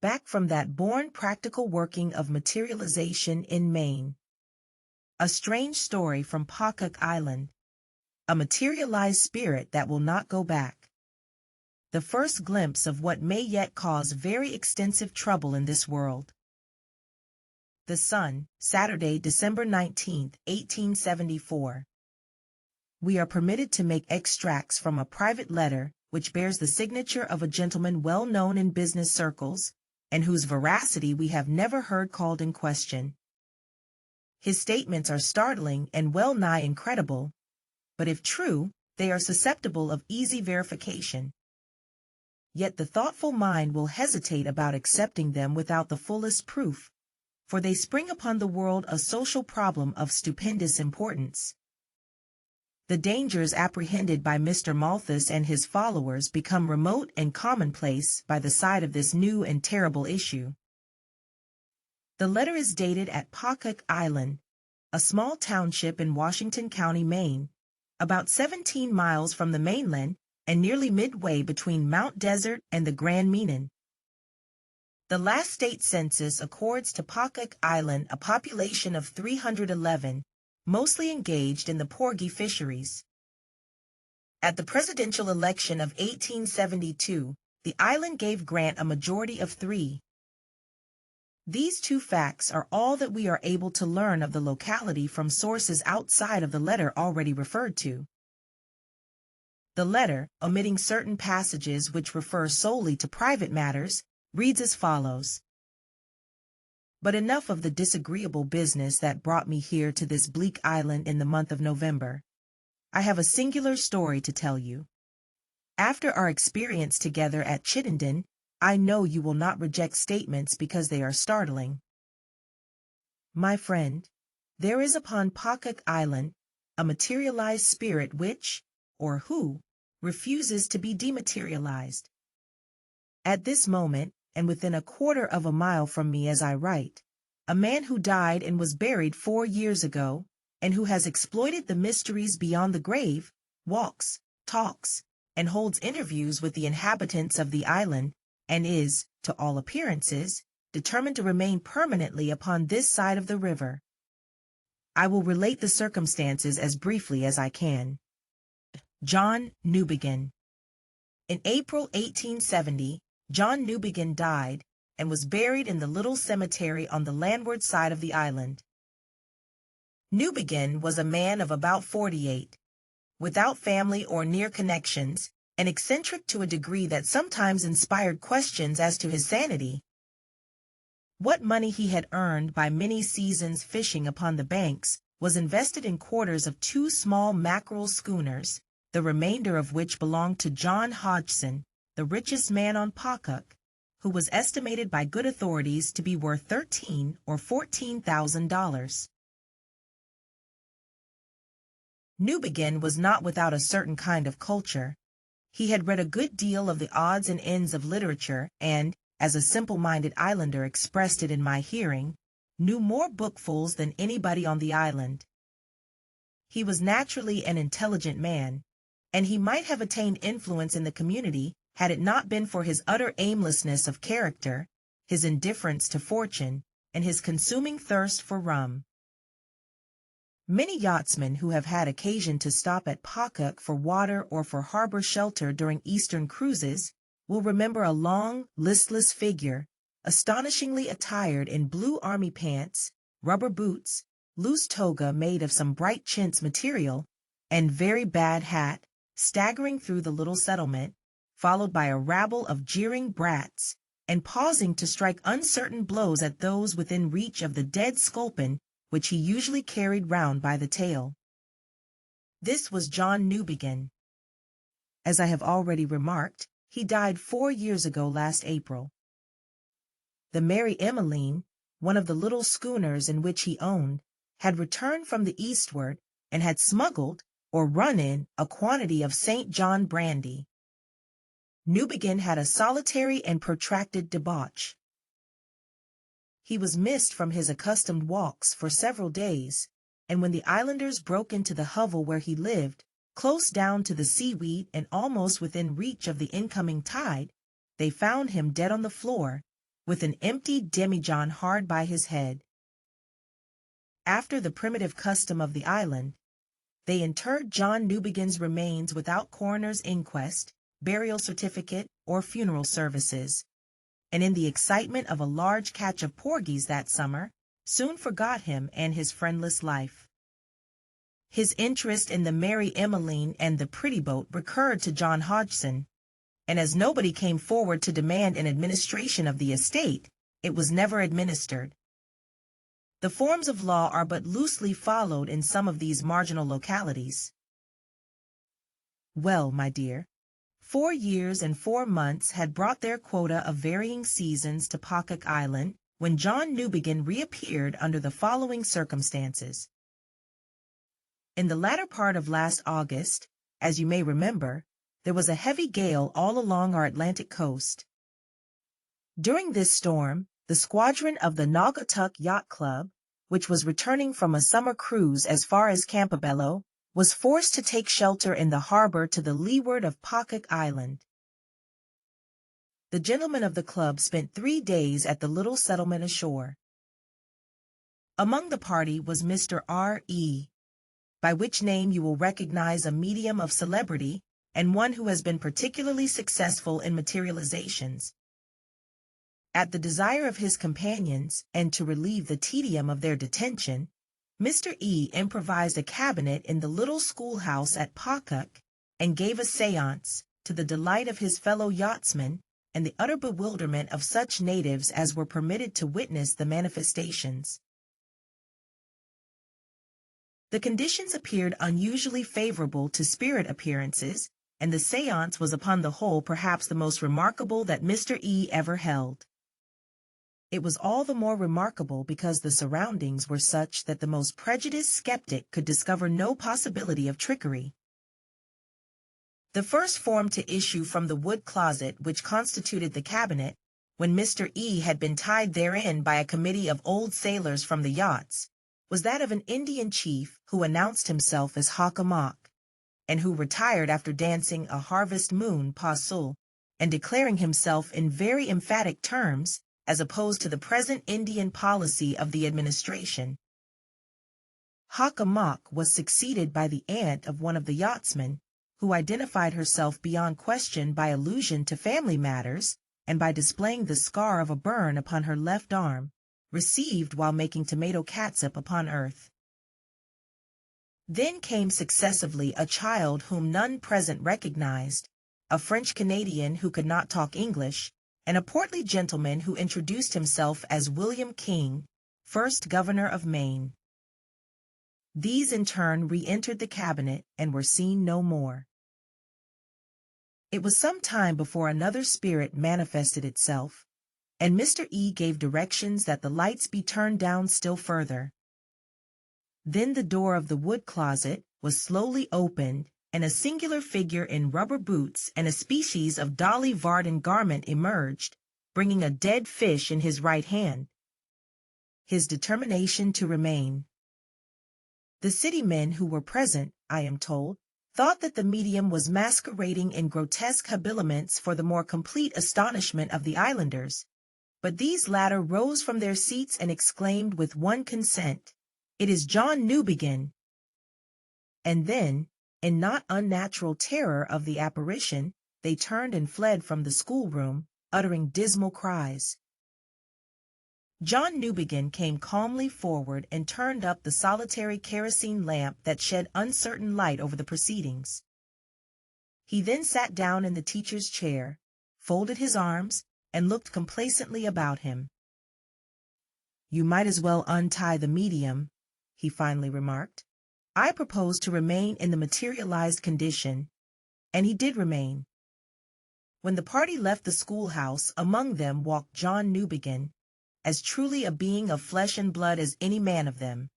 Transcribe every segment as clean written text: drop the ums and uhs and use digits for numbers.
back from that Bourne practical working of materialization in Maine. A strange story from Pocock Island. A materialized spirit that will not go back. The first glimpse of what may yet cause very extensive trouble in this world. The Sun, Saturday, December 19, 1874. We are permitted to make extracts from a private letter which bears the signature of a gentleman well known in business circles, and whose veracity we have never heard called in question. His statements are startling and well nigh incredible, but if true, they are susceptible of easy verification. Yet the thoughtful mind will hesitate about accepting them without the fullest proof, for they spring upon the world a social problem of stupendous importance. The dangers apprehended by Mr. Malthus and his followers become remote and commonplace by the side of this new and terrible issue. The letter is dated at Pocock Island, a small township in Washington County, Maine, about 17 miles from the mainland and nearly midway between Mount Desert and the Grand Meanan. The last state census accords to Pocock Island a population of 311, mostly engaged in the porgy fisheries. At the presidential election of 1872, the island gave Grant a majority of 3. These two facts are all that we are able to learn of the locality from sources outside of the letter already referred to. The letter, omitting certain passages which refer solely to private matters, reads as follows. But enough of the disagreeable business that brought me here to this bleak island in the month of November. I have a singular story to tell you. After our experience together at Chittenden, I know you will not reject statements because they are startling. My friend, there is upon Pocock Island a materialized spirit which, or who, refuses to be dematerialized. At this moment, and within a quarter of a mile from me as I write, a man who died and was buried 4 years ago, and who has exploited the mysteries beyond the grave, walks, talks, and holds interviews with the inhabitants of the island, and is, to all appearances, determined to remain permanently upon this side of the river. I will relate the circumstances as briefly as I can. John Newbegin. In April 1870, John Newbegin died and was buried in the little cemetery on the landward side of the island. Newbegin was a man of about 48, without family or near connections, and eccentric to a degree that sometimes inspired questions as to his sanity. What money he had earned by many seasons fishing upon the banks was invested in quarters of 2 small mackerel schooners, the remainder of which belonged to John Hodgson, the richest man on Pocock, who was estimated by good authorities to be worth $13,000 or $14,000. Newbegin was not without a certain kind of culture. He had read a good deal of the odds and ends of literature and, as a simple-minded islander expressed it in my hearing, knew more bookfuls than anybody on the island. He was naturally an intelligent man, and he might have attained influence in the community had it not been for his utter aimlessness of character, his indifference to fortune, and his consuming thirst for rum. Many yachtsmen who have had occasion to stop at Pocock for water or for harbor shelter during Eastern cruises will remember a long, listless figure, astonishingly attired in blue army pants, rubber boots, loose toga made of some bright chintz material, and very bad hat, staggering through the little settlement, followed by a rabble of jeering brats, and pausing to strike uncertain blows at those within reach of the dead sculpin which he usually carried round by the tail. This was John Newbegin. As I have already remarked, he died 4 years ago last April. The Mary Emmeline, one of the little schooners in which he owned, had returned from the eastward and had smuggled or run in a quantity of St. John brandy. Newbegin had a solitary and protracted debauch. He was missed from his accustomed walks for several days, and when the islanders broke into the hovel where he lived, close down to the seaweed and almost within reach of the incoming tide, they found him dead on the floor, with an empty demijohn hard by his head. After the primitive custom of the island, they interred John Newbegin's remains without coroner's inquest, burial certificate, or funeral services, and in the excitement of a large catch of porgies that summer, soon forgot him and his friendless life. His interest in the Mary Emmeline and the Pretty Boat recurred to John Hodgson, and as nobody came forward to demand an administration of the estate, it was never administered. The forms of law are but loosely followed in some of these marginal localities. Well, my dear, 4 years and 4 months had brought their quota of varying seasons to Pocock Island when John Newbegin reappeared under the following circumstances. In the latter part of last August, as you may remember, there was a heavy gale all along our Atlantic coast. During this storm, the squadron of the Naugatuck Yacht Club, which was returning from a summer cruise as far as Campobello, was forced to take shelter in the harbor to the leeward of Pocock Island. The gentlemen of the club spent 3 days at the little settlement ashore. Among the party was Mr. R.E., by which name you will recognize a medium of celebrity and one who has been particularly successful in materializations. At the desire of his companions, and to relieve the tedium of their detention, Mr. E. improvised a cabinet in the little schoolhouse at Pocock and gave a séance, to the delight of his fellow yachtsmen and the utter bewilderment of such natives as were permitted to witness the manifestations. The conditions appeared unusually favorable to spirit appearances, and the séance was upon the whole perhaps the most remarkable that Mr. E. ever held. It was all the more remarkable because the surroundings were such that the most prejudiced skeptic could discover no possibility of trickery. The first form to issue from the wood closet which constituted the cabinet, when Mr. E. had been tied therein by a committee of old sailors from the yachts, was that of an Indian chief who announced himself as Hockomock, and who retired after dancing a harvest moon pas seul, and declaring himself in very emphatic terms, as opposed to the present Indian policy of the administration. Hockomock was succeeded by the aunt of one of the yachtsmen, who identified herself beyond question by allusion to family matters, and by displaying the scar of a burn upon her left arm, received while making tomato catsup upon earth. Then came successively a child whom none present recognized, a French Canadian who could not talk English, and a portly gentleman who introduced himself as William King, first governor of Maine. These in turn re-entered the cabinet and were seen no more. It was some time before another spirit manifested itself, and Mr. E. gave directions that the lights be turned down still further. Then the door of the wood closet was slowly opened, and a singular figure in rubber boots and a species of Dolly Varden garment emerged, bringing a dead fish in his right hand. His determination to remain. The city men who were present, I am told, thought that the medium was masquerading in grotesque habiliments for the more complete astonishment of the islanders, but these latter rose from their seats and exclaimed with one consent, "It is John Newbegin!" And then, in not unnatural terror of the apparition, they turned and fled from the schoolroom, uttering dismal cries. John Newbegin came calmly forward and turned up the solitary kerosene lamp that shed uncertain light over the proceedings. He then sat down in the teacher's chair, folded his arms, and looked complacently about him. "You might as well untie the medium," he finally remarked. "I propose to remain in the materialized condition," and he did remain. When the party left the schoolhouse, among them walked John Newbegin, as truly a being of flesh and blood as any man of them.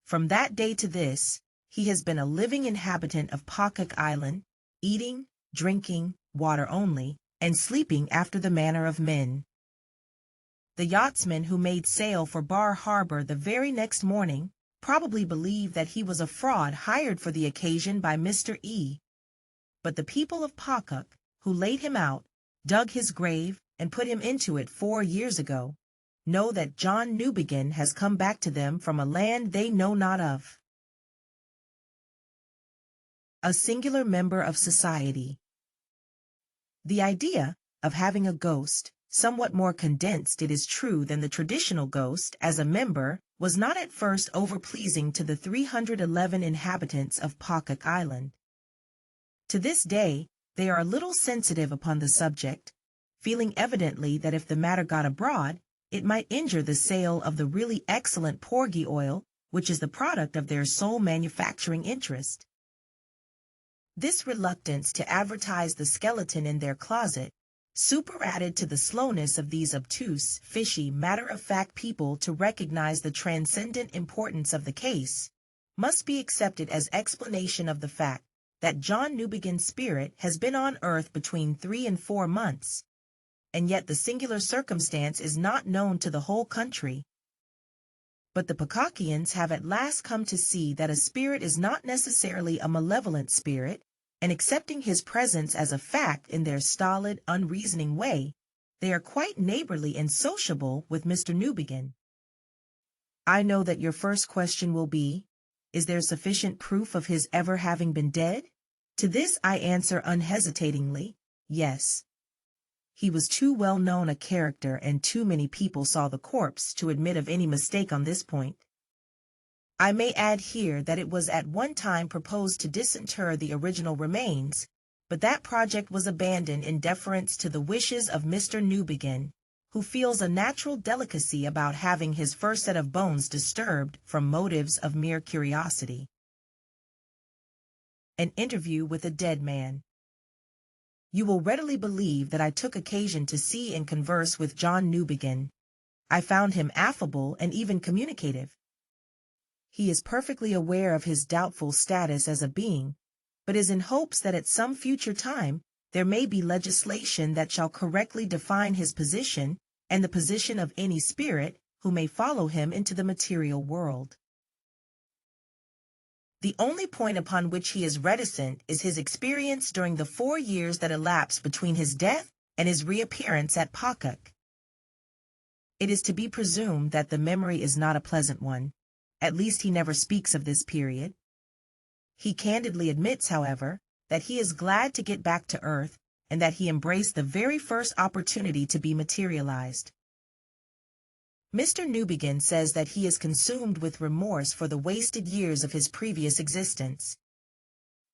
From that day to this, he has been a living inhabitant of Pocock Island, eating, drinking, water only, and sleeping after the manner of men. The yachtsmen who made sail for Bar Harbor the very next morning probably believed that he was a fraud hired for the occasion by Mr. E. But the people of Pocock, who laid him out, dug his grave, and put him into it 4 years ago, know that John Newbegin has come back to them from a land they know not of. A singular member of society. The idea of having a ghost, somewhat more condensed it is true than the traditional ghost, as a member, was not at first over-pleasing to the 311 inhabitants of Pocock Island. To this day, they are a little sensitive upon the subject, feeling evidently that if the matter got abroad, it might injure the sale of the really excellent porgy oil, which is the product of their sole manufacturing interest. This reluctance to advertise the skeleton in their closet, superadded to the slowness of these obtuse, fishy, matter-of-fact people to recognize the transcendent importance of the case, must be accepted as explanation of the fact that John Newbegin's spirit has been on earth between 3 and 4 months, and yet the singular circumstance is not known to the whole country. But the Pocockians have at last come to see that a spirit is not necessarily a malevolent spirit, and accepting his presence as a fact in their stolid, unreasoning way, they are quite neighborly and sociable with Mr. Newbegin. I know that your first question will be, is there sufficient proof of his ever having been dead? To this I answer unhesitatingly, yes. He was too well known a character and too many people saw the corpse to admit of any mistake on this point. I may add here that it was at one time proposed to disinter the original remains, but that project was abandoned in deference to the wishes of Mr. Newbegin, who feels a natural delicacy about having his first set of bones disturbed from motives of mere curiosity. An interview with a dead man. You will readily believe that I took occasion to see and converse with John Newbegin. I found him affable and even communicative. He is perfectly aware of his doubtful status as a being, but is in hopes that at some future time there may be legislation that shall correctly define his position and the position of any spirit who may follow him into the material world. The only point upon which he is reticent is his experience during the 4 years that elapsed between his death and his reappearance at Pocock. It is to be presumed that the memory is not a pleasant one. At least he never speaks of this period. He candidly admits, however, that he is glad to get back to earth and that he embraced the very first opportunity to be materialized. Mr. Newbegin says that he is consumed with remorse for the wasted years of his previous existence.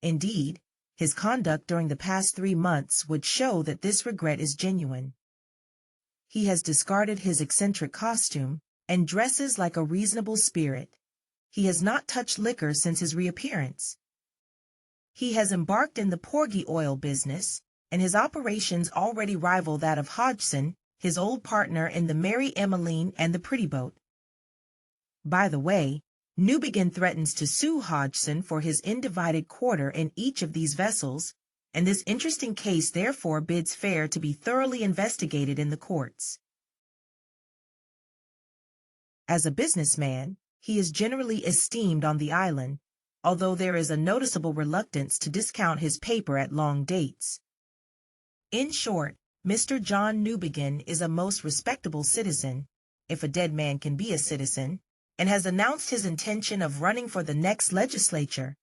Indeed, his conduct during the past 3 months would show that this regret is genuine. He has discarded his eccentric costume and dresses like a reasonable spirit. He has not touched liquor since his reappearance. He has embarked in the porgy oil business, and his operations already rival that of Hodgson, his old partner in the Mary Emmeline and the Pretty Boat. By the way, Newbegin threatens to sue Hodgson for his undivided quarter in each of these vessels, and this interesting case therefore bids fair to be thoroughly investigated in the courts. As a businessman, he is generally esteemed on the island, although there is a noticeable reluctance to discount his paper at long dates. In short, Mr. John Newbegin is a most respectable citizen, if a dead man can be a citizen, and has announced his intention of running for the next legislature.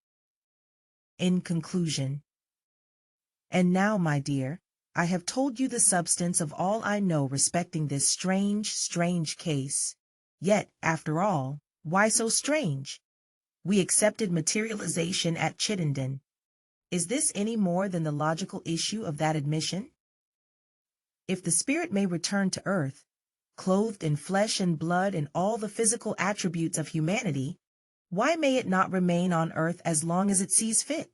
In conclusion. And now, my dear, I have told you the substance of all I know respecting this strange case. Yet, after all, why so strange? We accepted materialization at Chittenden. Is this any more than the logical issue of that admission? If the spirit may return to earth, clothed in flesh and blood and all the physical attributes of humanity, why may it not remain on earth as long as it sees fit?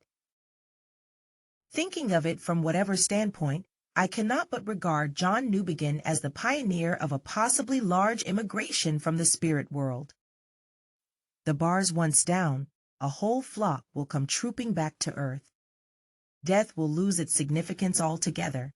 Thinking of it from whatever standpoint, I cannot but regard John Newbegin as the pioneer of a possibly large immigration from the spirit world. The bars once down, a whole flock will come trooping back to earth. Death will lose its significance altogether.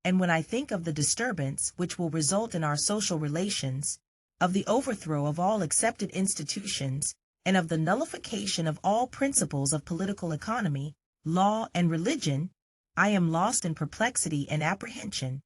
And when I think of the disturbance which will result in our social relations, of the overthrow of all accepted institutions, and of the nullification of all principles of political economy, law, and religion, I am lost in perplexity and apprehension.